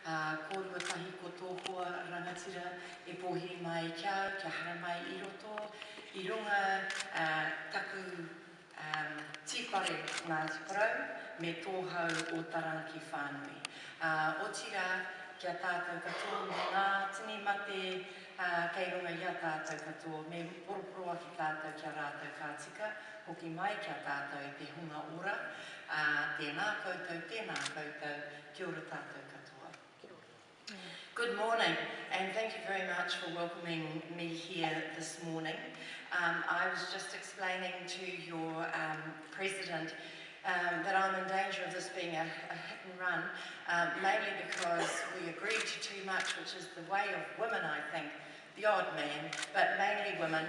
kōrua tahi ko tōpua rangatira e pohi mai kia hara mai I roto, I runga taku tīpare ngā tiparau, me tōhau o taranaki whānui. O tira kia tātou katoa me ngā tini mate kei runga ia tātou katoa, me poroporoa ki tātou kia rātou kātika, hoki mai kia tātou te hunga ora, tēnā koutou, kia ora tātou katoa. Good morning, and thank you very much for welcoming me here this morning. I was just explaining to your President that I'm in danger of this being a hit and run, mainly because we agreed to too much, which is the way of women, I think, the odd man, but mainly women,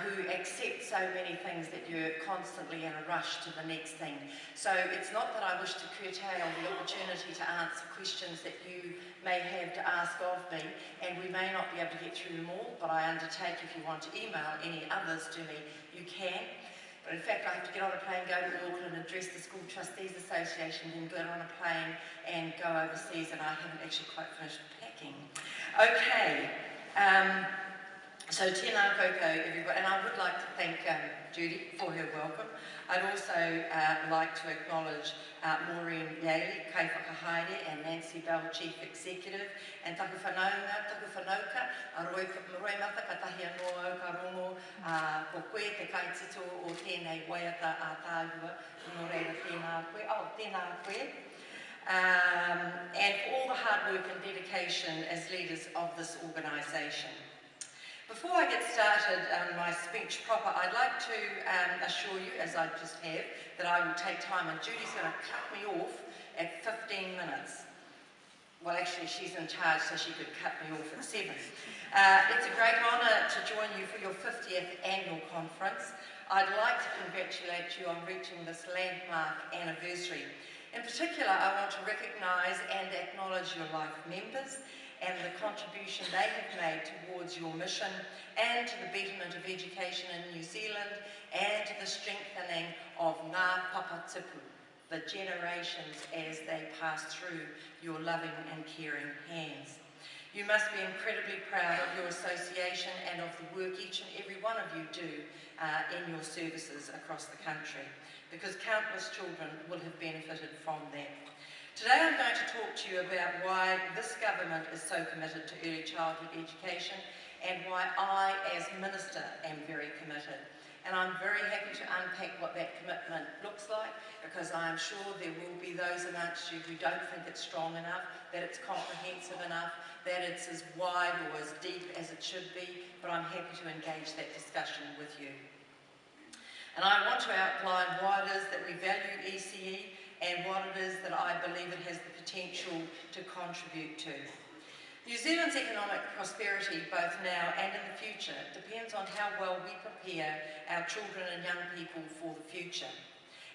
who accept so many things that you're constantly in a rush to the next thing. So it's not that I wish to curtail the opportunity to answer questions that you may have to ask of me, and we may not be able to get through them all, but I undertake if you want to email any others to me, you can. But in fact, I have to get on a plane, go to Auckland, address the School Trustees Association, then get on a plane and go overseas, and I haven't actually quite finished packing. Okay. So tēnā koutou everybody, and I would like to thank Judy for her welcome. I'd also like to acknowledge Maureen Yaley, Kei Whakahaere, and Nancy Bell, Chief Executive, and taku whanauka, roi mata ka tahi anō au ka rongo, ko koe te kaitito o tēnei waiata a tāua, no reira tēnā koe, and for all the hard work and dedication as leaders of this organisation. Before I get started on my speech proper, I'd like to assure you, as I just have, that I will take time, and Judy's going to cut me off at 15 minutes. Well, actually, she's in charge, so she could cut me off at 7. It's a great honour to join you for your 50th annual conference. I'd like to congratulate you on reaching this landmark anniversary. In particular, I want to recognise and acknowledge your life members and the contribution they have made towards your mission and to the betterment of education in New Zealand and to the strengthening of ngā papatipu, the generations as they pass through your loving and caring hands. You must be incredibly proud of your association and of the work each and every one of you do in your services across the country, because countless children will have benefited from that. Today I'm going to talk to you about why this government is so committed to early childhood education and why I, as Minister, am very committed. And I'm very happy to unpack what that commitment looks like, because I am sure there will be those amongst you who don't think it's strong enough, that it's comprehensive enough, that it's as wide or as deep as it should be, but I'm happy to engage that discussion with you. And I want to outline why it is that we value ECE and what it is that I believe it has the potential to contribute to. New Zealand's economic prosperity, both now and in the future, depends on how well we prepare our children and young people for the future.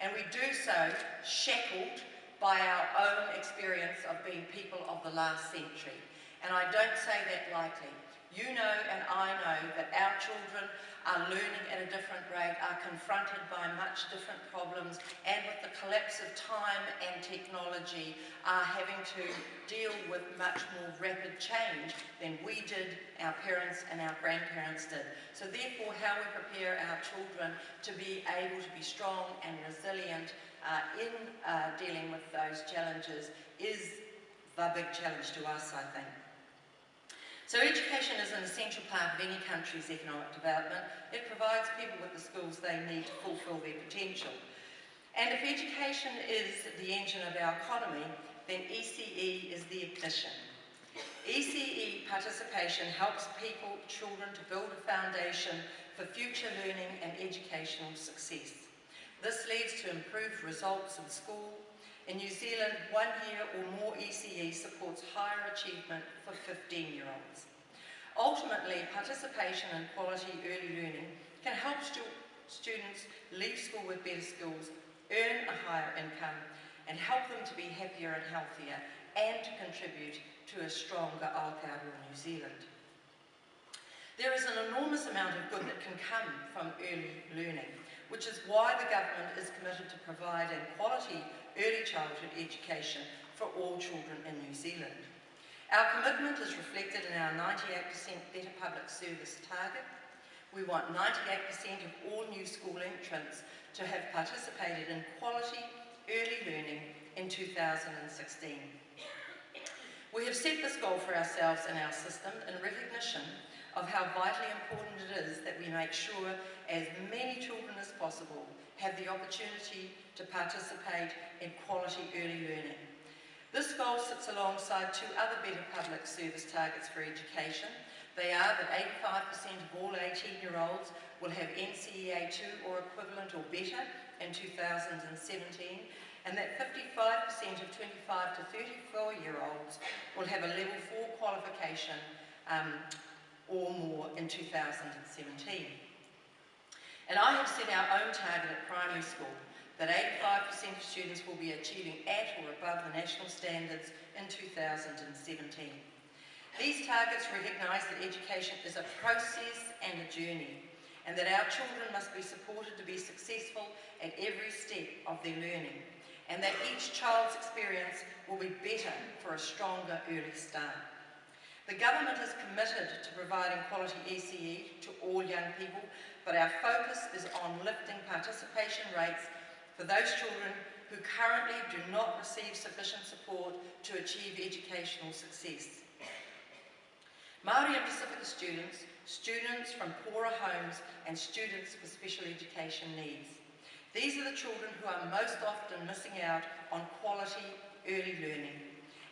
And we do so shackled by our own experience of being people of the last century. And I don't say that lightly. You know and I know that our children are learning at a different rate, are confronted by much different problems, and with the collapse of time and technology are having to deal with much more rapid change than we did, our parents and our grandparents did. So therefore, how we prepare our children to be able to be strong and resilient in dealing with those challenges is the big challenge to us, I think. So education is an essential part of any country's economic development. It provides people with the skills they need to fulfil their potential. And if education is the engine of our economy, then ECE is the ignition. ECE participation helps people, children, to build a foundation for future learning and educational success. This leads to improved results in school. In New Zealand, 1 year or more ECE supports higher achievement for 15-year-olds. Ultimately, participation in quality early learning can help students leave school with better skills, earn a higher income, and help them to be happier and healthier, and to contribute to a stronger Aotearoa New Zealand. There is an enormous amount of good that can come from early learning, which is why the government is committed to providing quality early childhood education for all children in New Zealand. Our commitment is reflected in our 98% Better Public Service target. We want 98% of all new school entrants to have participated in quality early learning in 2016. We have set this goal for ourselves and our system in recognition of how vitally important it is that we make sure as many children as possible have the opportunity to participate in quality early learning. This goal sits alongside two other Better Public Service targets for education. They are that 85% of all 18-year-olds will have NCEA 2 or equivalent or better in 2017, and that 55% of 25 to 34-year-olds will have a level 4 qualification or more in 2017. And I have set our own target at primary school, that 85% of students will be achieving at or above the national standards in 2017. These targets recognise that education is a process and a journey, and that our children must be supported to be successful at every step of their learning, and that each child's experience will be better for a stronger early start. The government is committed to providing quality ECE to all young people, but our focus is on lifting participation rates for those children who currently do not receive sufficient support to achieve educational success. Māori and Pacifica students, students from poorer homes, and students with special education needs. These are the children who are most often missing out on quality early learning.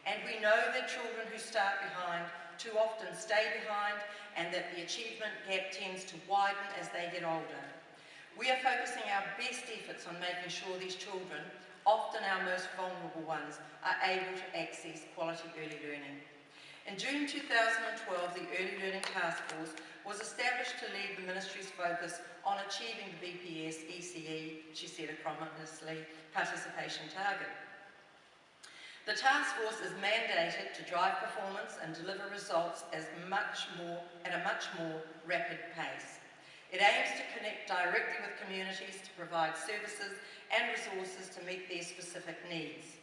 And we know that children who start behind too often stay behind, and that the achievement gap tends to widen as they get older. We are focusing our best efforts on making sure these children, often our most vulnerable ones, are able to access quality early learning. In June 2012, the Early Learning Task Force was established to lead the Ministry's focus on achieving the BPS ECE, she said acromoniously, participation target. The task force is mandated to drive performance and deliver results at a much more rapid pace. It aims to connect directly with communities to provide services and resources to meet their specific needs.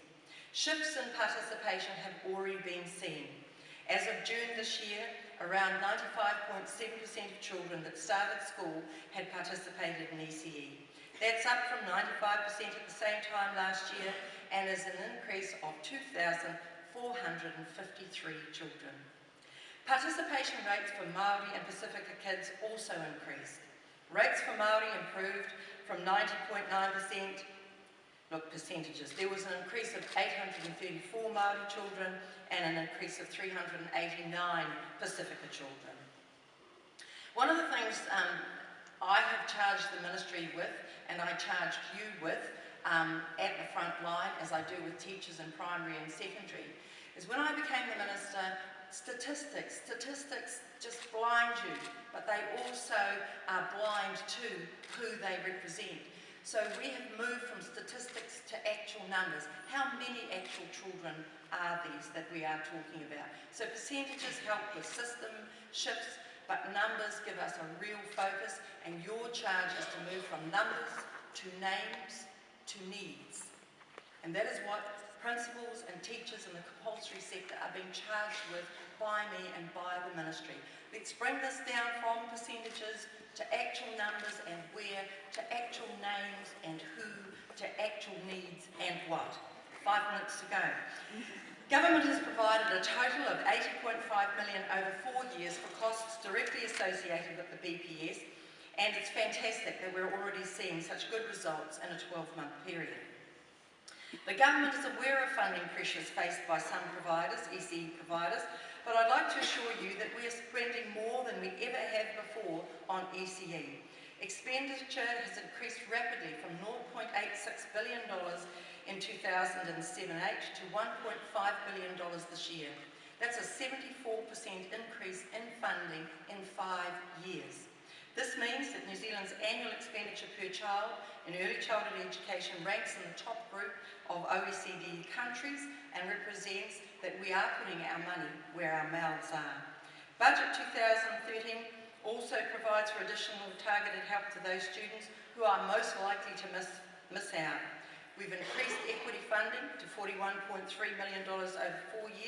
Shifts in participation have already been seen. As of June this year, around 95.7% of children that started school had participated in ECE. That's up from 95% at the same time last year, and is an increase of 2,453 children. Participation rates for Māori and Pacifica kids also increased. Rates for Māori improved from 90.9%, percentages. There was an increase of 834 Māori children and an increase of 389 Pacifica children. One of the things I have charged the Ministry with, and I charged you with, at the front line, as I do with teachers in primary and secondary, is when I became the Minister, statistics just blind you, but they also are blind to who they represent. So we have moved from statistics to actual numbers. How many actual children are these that we are talking about? So percentages help with system shifts, but numbers give us a real focus, and your charge is to move from numbers to names to needs. And that is what principals and teachers in the compulsory sector are being charged with by me and by the Ministry. Let's bring this down from percentages to actual numbers and where, to actual names and who, to actual needs and what. 5 minutes to go. Government has provided a total of $80.5 million over 4 years for costs directly associated with the BPS, and it's fantastic that we're already seeing such good results in a 12-month period. The government is aware of funding pressures faced by some providers, ECE providers, but I'd like to assure you that we are spending more than we ever have before on ECE. Expenditure has increased rapidly from $0.86 billion in 2007-8 to $1.5 billion this year. That's a 74% increase in funding in 5 years. This means that New Zealand's annual expenditure per child in early childhood education ranks in the top group of OECD countries and represents that we are putting our money where our mouths are. Budget 2013 also provides for additional targeted help to those students who are most likely to miss out. We've increased equity funding to $41.3 million over 4 years.